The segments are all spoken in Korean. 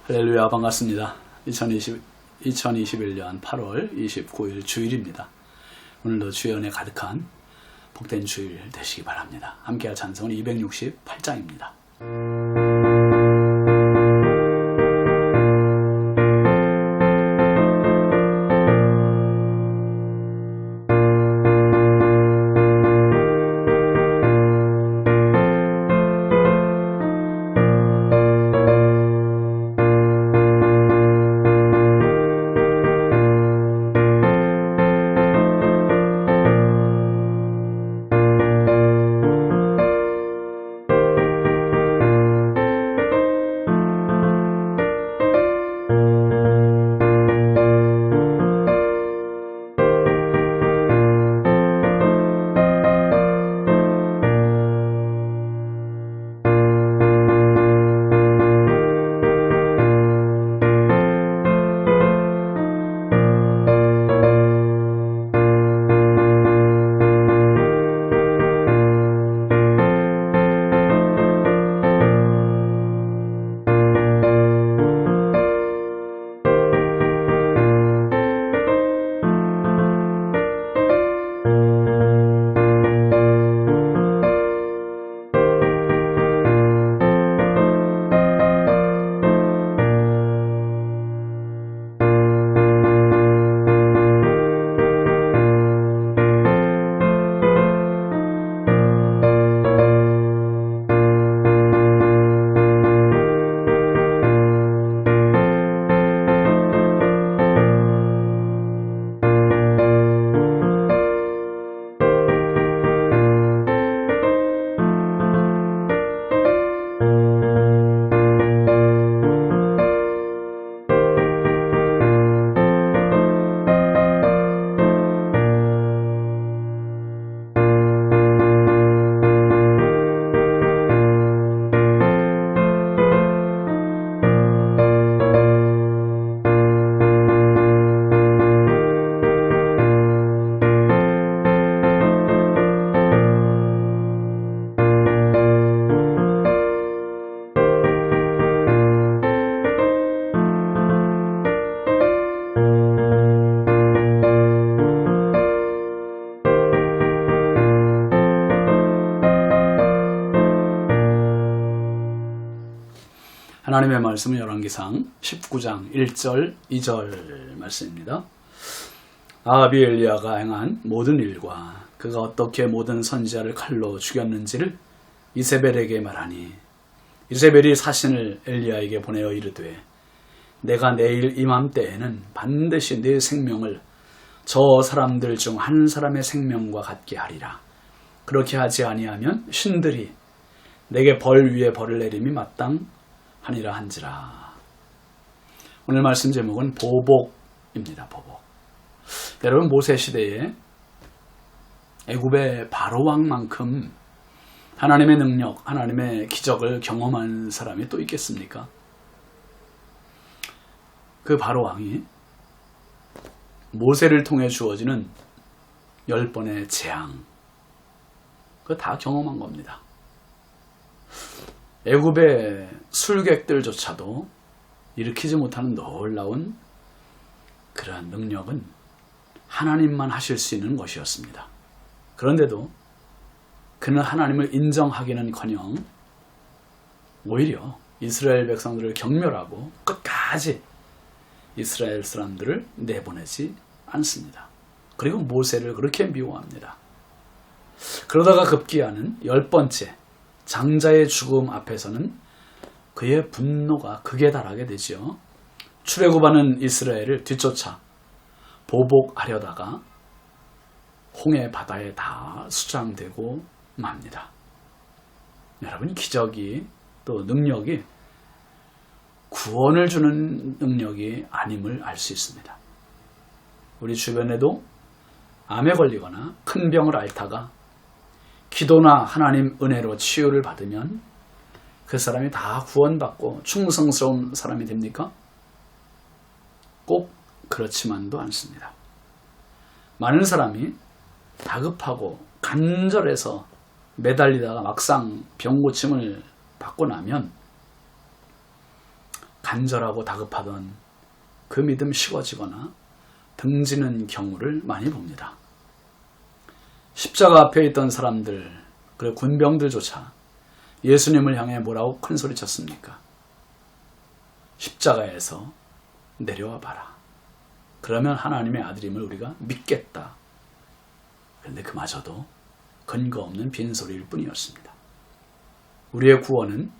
할렐루야, 반갑습니다. 2021년 8월 29일 주일입니다. 오늘도 주의 은혜 가득한 복된 주일 되시기 바랍니다. 함께할 찬송은 268장입니다. 하나님의 말씀은 열왕기상 19장 1절 2절 말씀입니다. 아합이 엘리야가 행한 모든 일과 그가 어떻게 모든 선지자를 칼로 죽였는지를 이세벨에게 말하니 이세벨이 사신을 엘리야에게 보내어 이르되 내가 내일 이맘때에는 반드시 네 생명을 저 사람들 중 한 사람의 생명과 같게 하리라. 그렇게 하지 아니하면 신들이 내게 벌 위에 벌을 내림이 마땅하니라 한지라. 오늘 말씀 제목은 보복입니다. 보복. 여러분, 모세 시대에 애굽의 바로 왕만큼 하나님의 능력, 하나님의 기적을 경험한 사람이 또 있겠습니까? 그 바로 왕이 모세를 통해 주어지는 10번의 재앙, 그거 다 경험한 겁니다. 애굽의 술객들조차도 일으키지 못하는 놀라운 그러한 능력은 하나님만 하실 수 있는 것이었습니다. 그런데도 그는 하나님을 인정하기는커녕 오히려 이스라엘 백성들을 경멸하고 끝까지 이스라엘 사람들을 내보내지 않습니다. 그리고 모세를 그렇게 미워합니다. 그러다가 급기야는 10번째 장자의 죽음 앞에서는 그의 분노가 극에 달하게 되지요. 출애굽하는 이스라엘을 뒤쫓아 보복하려다가 홍해 바다에 다 수장되고 맙니다. 여러분, 기적이 또 능력이 구원을 주는 능력이 아님을 알 수 있습니다. 우리 주변에도 암에 걸리거나 큰 병을 앓다가 기도나 하나님 은혜로 치유를 받으면 그 사람이 다 구원받고 충성스러운 사람이 됩니까? 꼭 그렇지만도 않습니다. 많은 사람이 다급하고 간절해서 매달리다가 막상 병고침을 받고 나면 간절하고 다급하던 그 믿음 식어지거나 등지는 경우를 많이 봅니다. 십자가 앞에 있던 사람들, 그리고 군병들조차 예수님을 향해 뭐라고 큰 소리 쳤습니까? 십자가에서 내려와 봐라. 그러면 하나님의 아들임을 우리가 믿겠다. 그런데 그마저도 근거 없는 빈소리일 뿐이었습니다. 우리의 구원은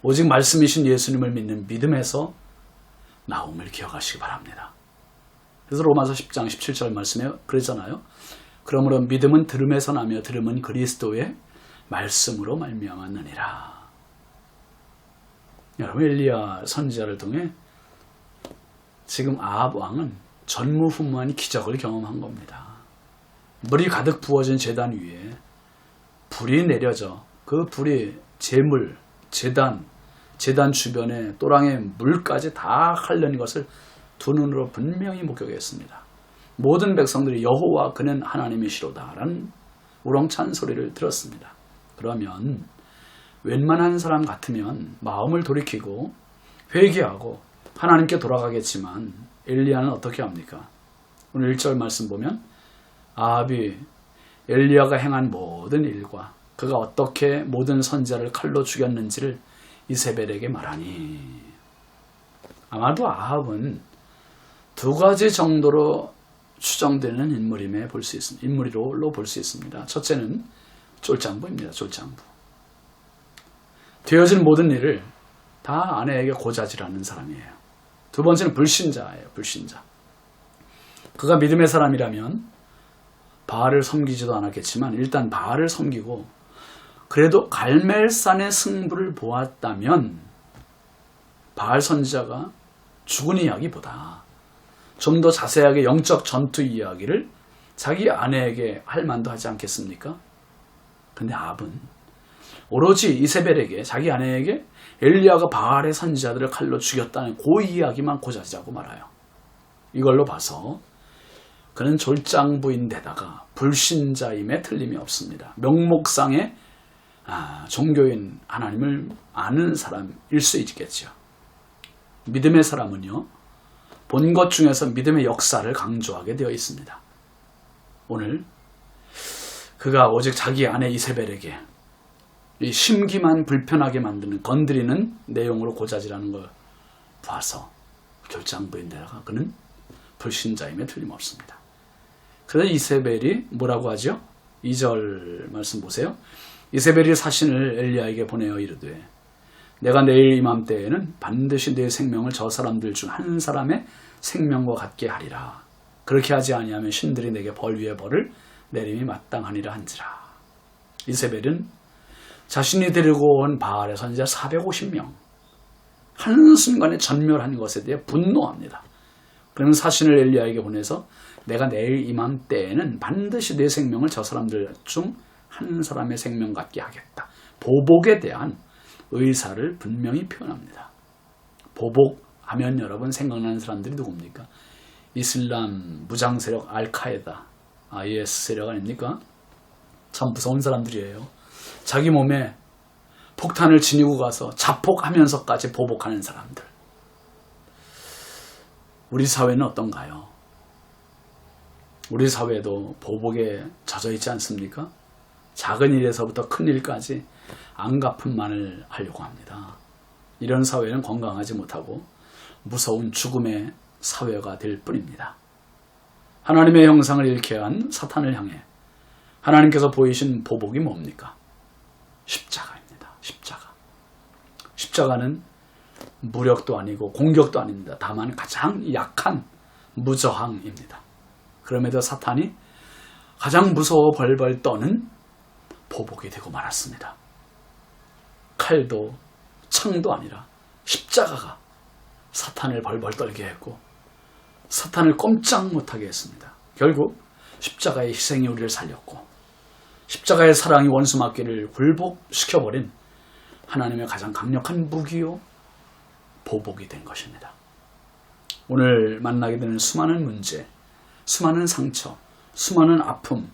오직 말씀이신 예수님을 믿는 믿음에서 나옴을 기억하시기 바랍니다. 그래서 로마서 10장 17절 말씀에 그러잖아요. 그러므로 믿음은 들음에서 나며 들음은 그리스도의 말씀으로 말미암았느니라. 여러분, 엘리야 선지자를 통해 지금 아합 왕은 전무후무한 기적을 경험한 겁니다. 물이 가득 부어진 제단 위에 불이 내려져 그 불이 제물, 제단 주변에 또랑의 물까지 다 핥는 것을 두 눈으로 분명히 목격했습니다. 모든 백성들이 여호와 그는 하나님이시로다 라는 우렁찬 소리를 들었습니다. 그러면 웬만한 사람 같으면 마음을 돌이키고 회개하고 하나님께 돌아가겠지만 엘리야는 어떻게 합니까? 오늘 1절 말씀 보면 아합이 엘리야가 행한 모든 일과 그가 어떻게 모든 선지자를 칼로 죽였는지를 이세벨에게 말하니. 아마도 아합은 두 가지 정도로 추정되는 인물임에 볼 수 있습니다. 인물로 볼 수 있습니다. 첫째는 쫄장부입니다. 쫄장부. 되어진 모든 일을 다 아내에게 고자질하는 사람이에요. 두 번째는 불신자예요. 불신자. 그가 믿음의 사람이라면 바알을 섬기지도 않았겠지만 일단 바알을 섬기고 그래도 갈멜산의 승부를 보았다면 바알 선지자가 죽은 이야기보다 좀 더 자세하게 영적 전투 이야기를 자기 아내에게 할 만도 하지 않겠습니까? 근데 아합은 오로지 이세벨에게, 자기 아내에게 엘리야가 바알의 선지자들을 칼로 죽였다는 그 이야기만 고자질하고 말아요. 이걸로 봐서 그는 졸장부인데다가 불신자임에 틀림이 없습니다. 명목상의 종교인 하나님을 아는 사람일 수 있겠죠. 믿음의 사람은요, 본 것 중에서 믿음의 역사를 강조하게 되어 있습니다. 오늘 그가 오직 자기 아내 이세벨에게 이 심기만 불편하게 만드는, 건드리는 내용으로 고자질하는 걸 봐서 졸장부인데다가 그는 불신자임에 틀림없습니다. 그래서 이세벨이 뭐라고 하죠? 2절 말씀 보세요. 이세벨이 사신을 엘리야에게 보내어 이르되 내가 내일 이맘때에는 반드시 내 생명을 저 사람들 중 한 사람의 생명과 같게 하리라. 그렇게 하지 아니하면 신들이 내게 벌 위에 벌을 내림이 마땅하니라 한지라. 이세벨은 자신이 데리고 온 바알의 선지자 450명 한순간에 전멸한 것에 대해 분노합니다. 그러면 사신을 엘리야에게 보내서 내가 내일 이맘때에는 반드시 내 생명을 저 사람들 중 한 사람의 생명 같게 하겠다. 보복에 대한 의사를 분명히 표현합니다. 보복하면 여러분 생각나는 사람들이 누굽니까? 이슬람 무장 세력 알카에다, IS 세력 아닙니까? 참 무서운 사람들이에요. 자기 몸에 폭탄을 지니고 가서 자폭하면서까지 보복하는 사람들. 우리 사회는 어떤가요? 우리 사회도 보복에 젖어 있지 않습니까? 작은 일에서부터 큰 일까지 안갚음만을 하려고 합니다. 이런 사회는 건강하지 못하고 무서운 죽음의 사회가 될 뿐입니다. 하나님의 형상을 잃게 한 사탄을 향해 하나님께서 보이신 보복이 뭡니까? 십자가입니다. 십자가. 십자가는 무력도 아니고 공격도 아닙니다. 다만 가장 약한 무저항입니다. 그럼에도 사탄이 가장 무서워 벌벌 떠는 보복이 되고 말았습니다. 칼도 창도 아니라 십자가가 사탄을 벌벌 떨게 했고 사탄을 꼼짝 못하게 했습니다. 결국 십자가의 희생이 우리를 살렸고 십자가의 사랑이 원수마귀를 굴복시켜버린 하나님의 가장 강력한 무기요 보복이 된 것입니다. 오늘 만나게 되는 수많은 문제, 수많은 상처, 수많은 아픔,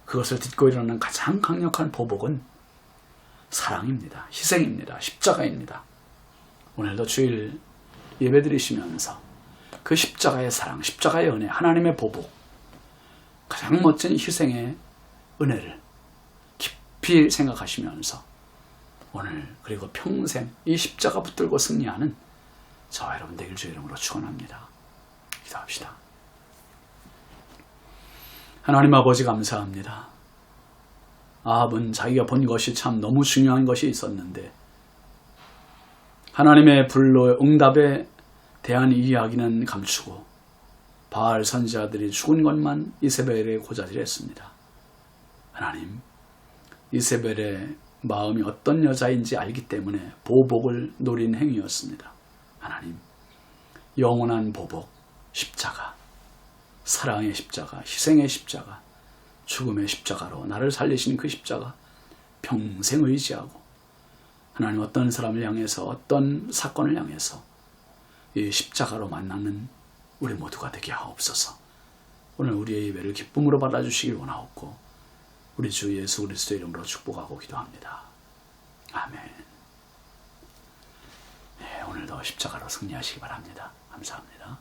그것을 딛고 일어나는 가장 강력한 보복은 사랑입니다. 희생입니다. 십자가입니다. 오늘도 주일 예배드리시면서 그 십자가의 사랑, 십자가의 은혜, 하나님의 보복, 가장 멋진 희생의 은혜를 깊이 생각하시면서 오늘 그리고 평생 이 십자가 붙들고 승리하는 저와 여러분 되길 주의 이름으로 축원합니다. 기도합시다. 하나님 아버지 감사합니다. 아합은 자기가 본 것이 참 너무 중요한 것이 있었는데 하나님의 불로 응답에 대한 이야기는 감추고 바알 선지자들이 죽은 것만 이세벨에 고자질했습니다. 하나님, 이세벨의 마음이 어떤 여자인지 알기 때문에 보복을 노린 행위였습니다. 하나님, 영원한 보복, 십자가, 사랑의 십자가, 희생의 십자가, 죽음의 십자가로 나를 살리신 그 십자가 평생 의지하고 하나님 어떤 사람을 향해서 어떤 사건을 향해서 이 십자가로 만나는 우리 모두가 되게 하옵소서. 오늘 우리의 예배를 기쁨으로 받아주시길 원하옵고 우리 주 예수 그리스도 이름으로 축복하고 기도합니다. 아멘. 네, 오늘도 십자가로 승리하시기 바랍니다. 감사합니다.